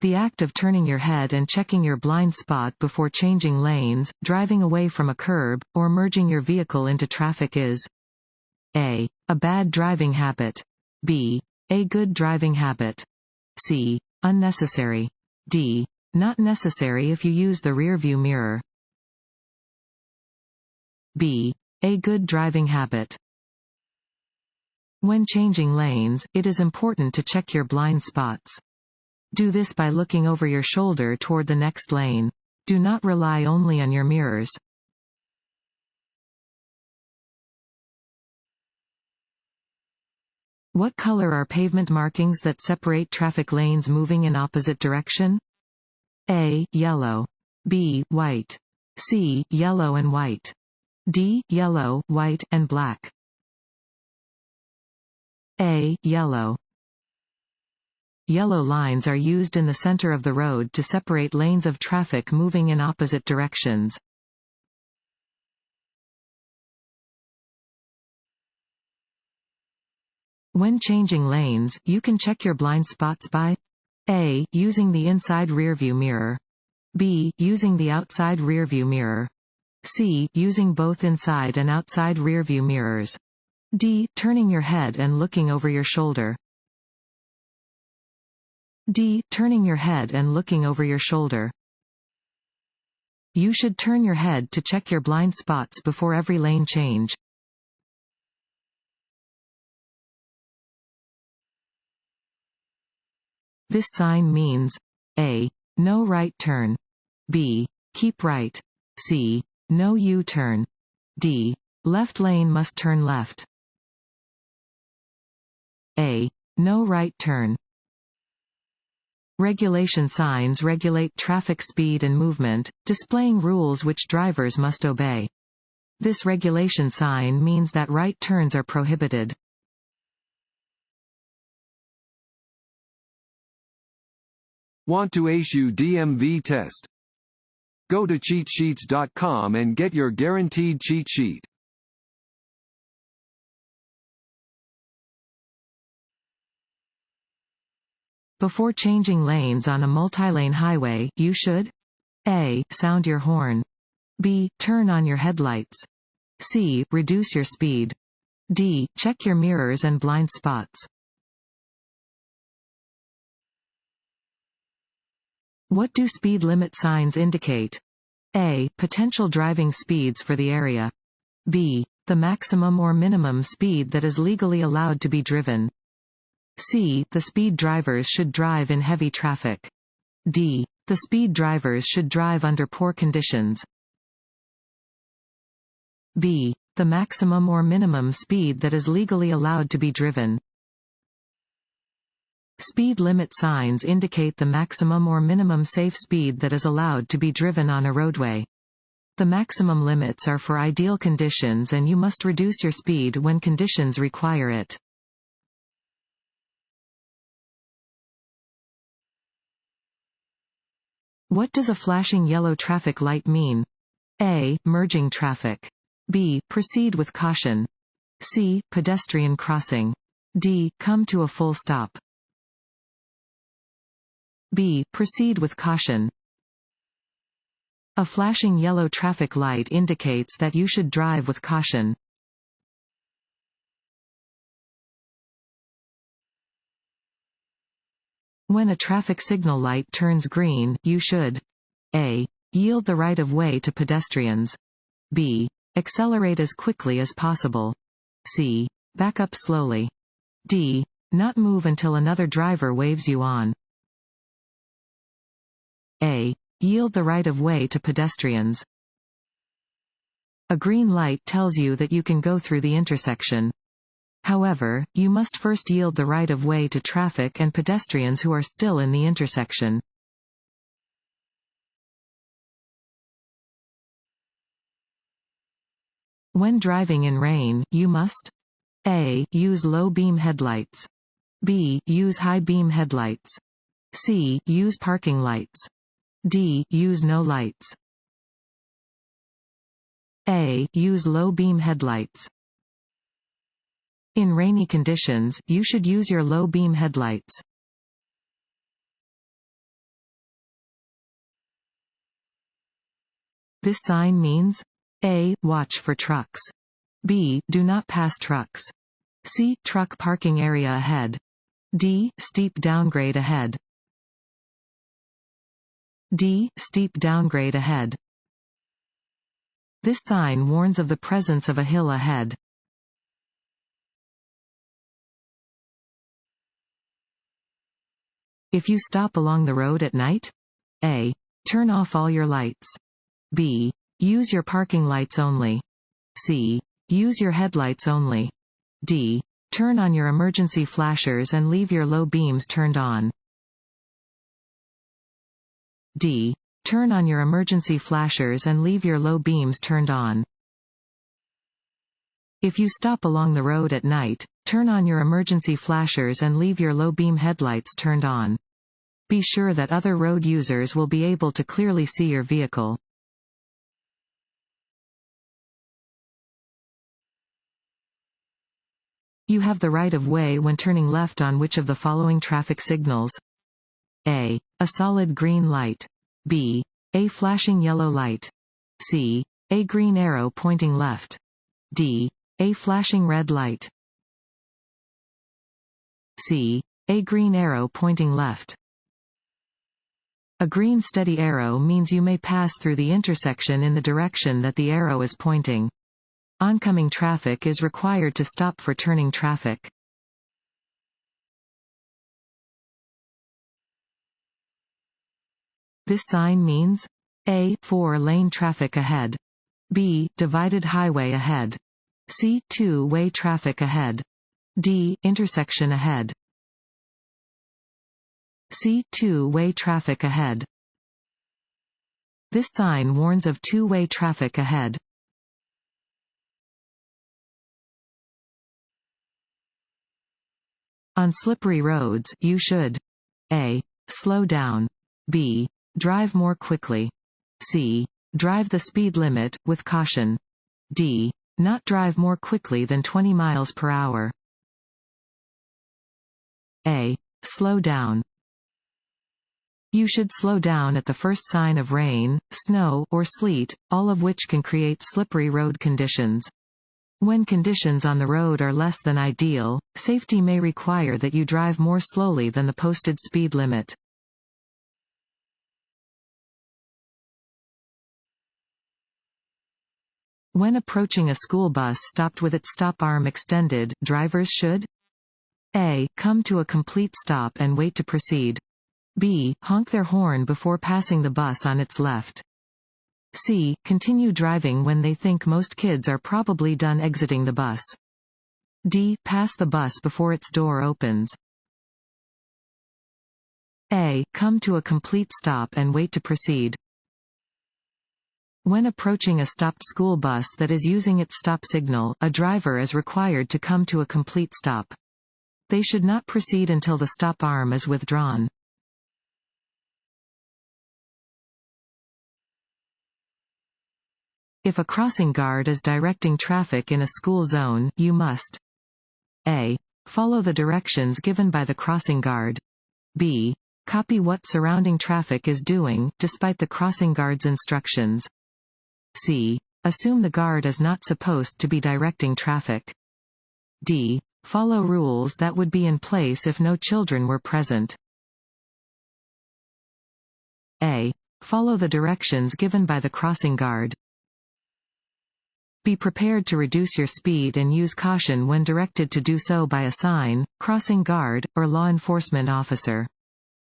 The act of turning your head and checking your blind spot before changing lanes, driving away from a curb, or merging your vehicle into traffic is A. A bad driving habit. B. A good driving habit. C. Unnecessary. D. Not necessary if you use the rearview mirror. B. A good driving habit. When changing lanes, it is important to check your blind spots. Do this by looking over your shoulder toward the next lane. Do not rely only on your mirrors. What color are pavement markings that separate traffic lanes moving in opposite direction? A. Yellow. B. White. C. Yellow and white. D. Yellow, white, and black. A. Yellow. Yellow lines are used in the center of the road to separate lanes of traffic moving in opposite directions. When changing lanes, you can check your blind spots by A. Using the inside rearview mirror. B. Using the outside rearview mirror. C. Using both inside and outside rearview mirrors. D. Turning your head and looking over your shoulder. D. Turning your head and looking over your shoulder. You should turn your head to check your blind spots before every lane change. This sign means A. No right turn. B. Keep right. C. No U-turn. D. Left lane must turn left. A. No right turn. Regulation signs regulate traffic speed and movement, displaying rules which drivers must obey. This regulation sign means that right turns are prohibited. Want to ace your DMV test? Go to cheatsheets.com and get your guaranteed cheat sheet. Before changing lanes on a multi-lane highway, you should A. Sound your horn. B. Turn on your headlights. C. Reduce your speed. D. Check your mirrors and blind spots. What do speed limit signs indicate? A. Potential driving speeds for the area. B. The maximum or minimum speed that is legally allowed to be driven. C. The speed drivers should drive in heavy traffic. D. The speed drivers should drive under poor conditions. B. The maximum or minimum speed that is legally allowed to be driven. Speed limit signs indicate the maximum or minimum safe speed that is allowed to be driven on a roadway. The maximum limits are for ideal conditions and you must reduce your speed when conditions require it. What does a flashing yellow traffic light mean? A. Merging traffic. B. Proceed with caution. C. Pedestrian crossing. D. Come to a full stop. B. Proceed with caution. A flashing yellow traffic light indicates that you should drive with caution. When a traffic signal light turns green, you should A. Yield the right of way to pedestrians. B. Accelerate as quickly as possible. C. Back up slowly. D. Not move until another driver waves you on. A. Yield the right of way to pedestrians. A green light tells you that you can go through the intersection. However, you must first yield the right of way to traffic and pedestrians who are still in the intersection. When driving in rain, you must A. Use low beam headlights. B. Use high beam headlights. C. Use parking lights. D. Use no lights. A. Use low beam headlights. In rainy conditions, you should use your low beam headlights. This sign means A. Watch for trucks. B. Do not pass trucks. C. Truck parking area ahead. D. Steep downgrade ahead. D. Steep downgrade ahead. This sign warns of the presence of a hill ahead. If you stop along the road at night, A. Turn off all your lights. B. Use your parking lights only. C. Use your headlights only. D. Turn on your emergency flashers and leave your low beams turned on. D. Turn on your emergency flashers and leave your low beams turned on. If you stop along the road at night, turn on your emergency flashers and leave your low beam headlights turned on. Be sure that other road users will be able to clearly see your vehicle. You have the right of way when turning left on which of the following traffic signals? A. A solid green light. B. A flashing yellow light. C. A green arrow pointing left. D. A flashing red light. C. A green arrow pointing left. A green steady arrow means you may pass through the intersection in the direction that the arrow is pointing. Oncoming traffic is required to stop for turning traffic. This sign means A. 4-lane traffic ahead. B. Divided highway ahead. C. 2-way traffic ahead. D. Intersection ahead. C. 2-way traffic ahead. This sign warns of 2-way traffic ahead. On slippery roads, you should A. Slow down. B. Drive more quickly. C. Drive the speed limit, with caution. D. Not drive more quickly than 20 miles per hour. A. Slow down. You should slow down at the first sign of rain, snow, or sleet, all of which can create slippery road conditions. When conditions on the road are less than ideal, safety may require that you drive more slowly than the posted speed limit. When approaching a school bus stopped with its stop arm extended, drivers should A. Come to a complete stop and wait to proceed. B. Honk their horn before passing the bus on its left. C. Continue driving when they think most kids are probably done exiting the bus. D. Pass the bus before its door opens. A. Come to a complete stop and wait to proceed. When approaching a stopped school bus that is using its stop signal, a driver is required to come to a complete stop. They should not proceed until the stop arm is withdrawn. If a crossing guard is directing traffic in a school zone, you must A. Follow the directions given by the crossing guard. B. Copy what surrounding traffic is doing, despite the crossing guard's instructions. C. Assume the guard is not supposed to be directing traffic. D. Follow rules that would be in place if no children were present. A. Follow the directions given by the crossing guard. Be prepared to reduce your speed and use caution when directed to do so by a sign, crossing guard, or law enforcement officer.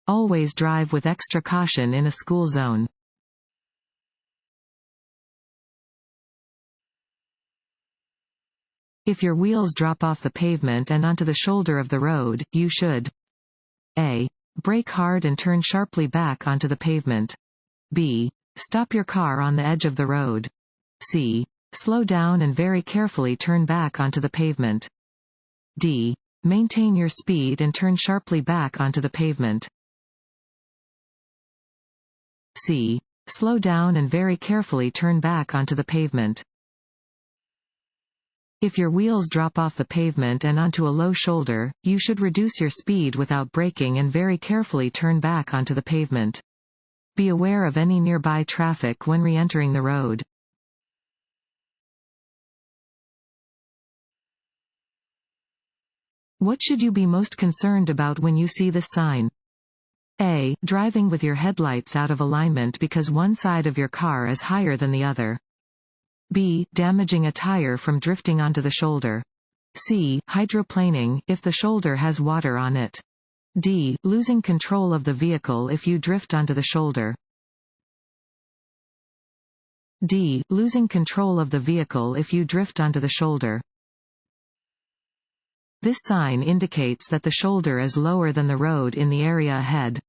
Always drive with extra caution in a school zone. If your wheels drop off the pavement and onto the shoulder of the road, you should A. Brake hard and turn sharply back onto the pavement. B. Stop your car on the edge of the road. C. Slow down and very carefully turn back onto the pavement. D. Maintain your speed and turn sharply back onto the pavement. C. Slow down and very carefully turn back onto the pavement. If your wheels drop off the pavement and onto a low shoulder, you should reduce your speed without braking and very carefully turn back onto the pavement. Be aware of any nearby traffic when re-entering the road. What should you be most concerned about when you see this sign? A. Driving with your headlights out of alignment because one side of your car is higher than the other. B. Damaging a tire from drifting onto the shoulder. C. Hydroplaning, if the shoulder has water on it. D. Losing control of the vehicle if you drift onto the shoulder. D. Losing control of the vehicle if you drift onto the shoulder. This sign indicates that the shoulder is lower than the road in the area ahead.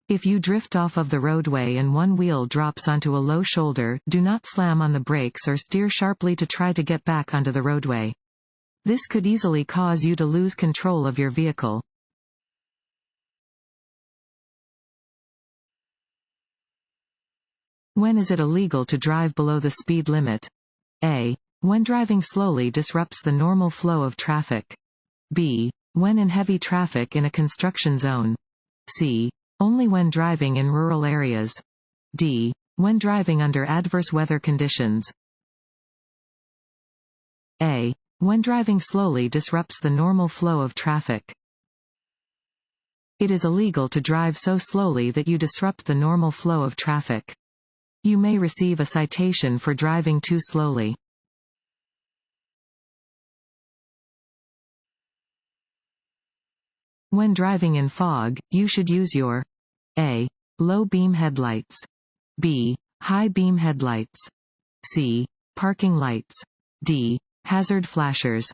If you drift off of the roadway and one wheel drops onto a low shoulder, do not slam on the brakes or steer sharply to try to get back onto the roadway. This could easily cause you to lose control of your vehicle. When is it illegal to drive below the speed limit? A. When driving slowly disrupts the normal flow of traffic. B. When in heavy traffic in a construction zone. C. Only when driving in rural areas. D. When driving under adverse weather conditions. A. When driving slowly disrupts the normal flow of traffic. It is illegal to drive so slowly that you disrupt the normal flow of traffic. You may receive a citation for driving too slowly. When driving in fog, you should use your A. Low beam headlights. B. High beam headlights. C. Parking lights. D. Hazard flashers.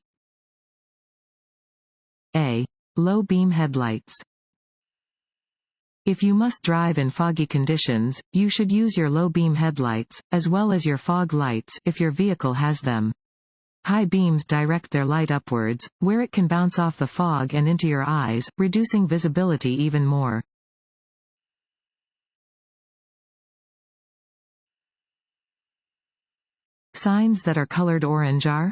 A. Low beam headlights. If you must drive in foggy conditions, you should use your low beam headlights, as well as your fog lights, if your vehicle has them. High beams direct their light upwards, where it can bounce off the fog and into your eyes, reducing visibility even more. Signs that are colored orange are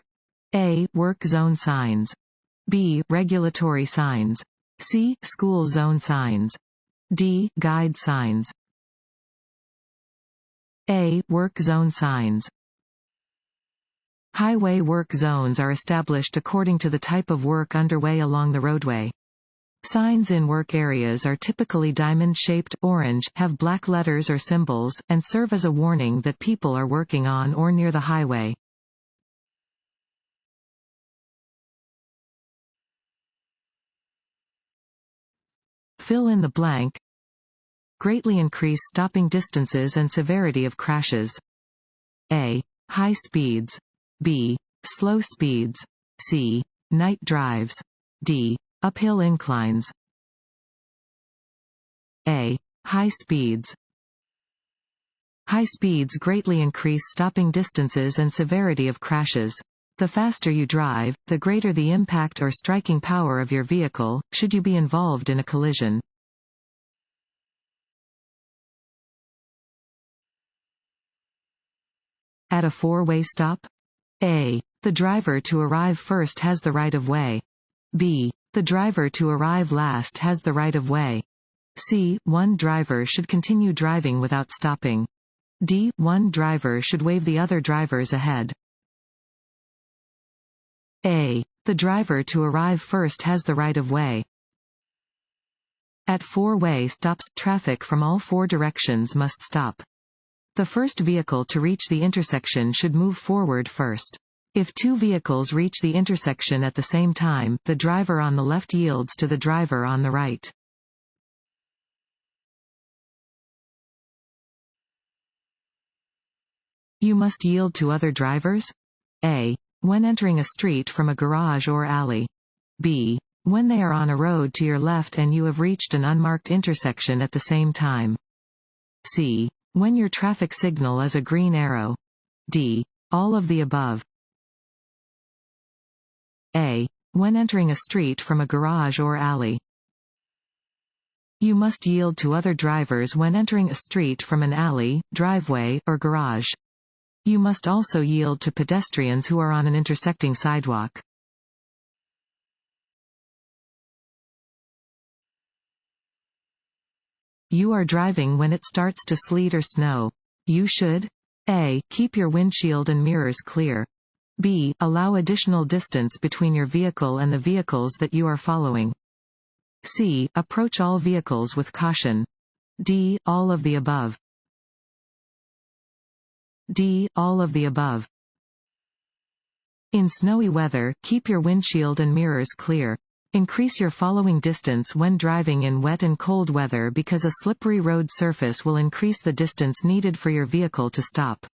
A. Work zone signs. B. Regulatory signs. C. School zone signs. D. Guide signs. A. Work zone signs. Highway work zones are established according to the type of work underway along the roadway. Signs in work areas are typically diamond-shaped, orange, have black letters or symbols, and serve as a warning that people are working on or near the highway. Fill in the blank. Greatly increase stopping distances and severity of crashes. A. High speeds. B. Slow speeds. C. Night drives. D. Uphill inclines. A. High speeds. High speeds greatly increase stopping distances and severity of crashes. The faster you drive, the greater the impact or striking power of your vehicle, should you be involved in a collision. At a four-way stop? A. The driver to arrive first has the right of way. B. The driver to arrive last has the right of way. C. One driver should continue driving without stopping. D. One driver should wave the other drivers ahead. A. The driver to arrive first has the right of way. At four-way stops, traffic from all four directions must stop. The first vehicle to reach the intersection should move forward first. If two vehicles reach the intersection at the same time, the driver on the left yields to the driver on the right. You must yield to other drivers? A. When entering a street from a garage or alley. B. When they are on a road to your left and you have reached an unmarked intersection at the same time. C. When your traffic signal is a green arrow. D. All of the above. A. When entering a street from a garage or alley. You must yield to other drivers when entering a street from an alley, driveway, or garage. You must also yield to pedestrians who are on an intersecting sidewalk. You are driving when it starts to sleet or snow. You should A. Keep your windshield and mirrors clear. B. Allow additional distance between your vehicle and the vehicles that you are following. C. Approach all vehicles with caution. D. All of the above. D. All of the above. In snowy weather, keep your windshield and mirrors clear. Increase your following distance when driving in wet and cold weather because a slippery road surface will increase the distance needed for your vehicle to stop.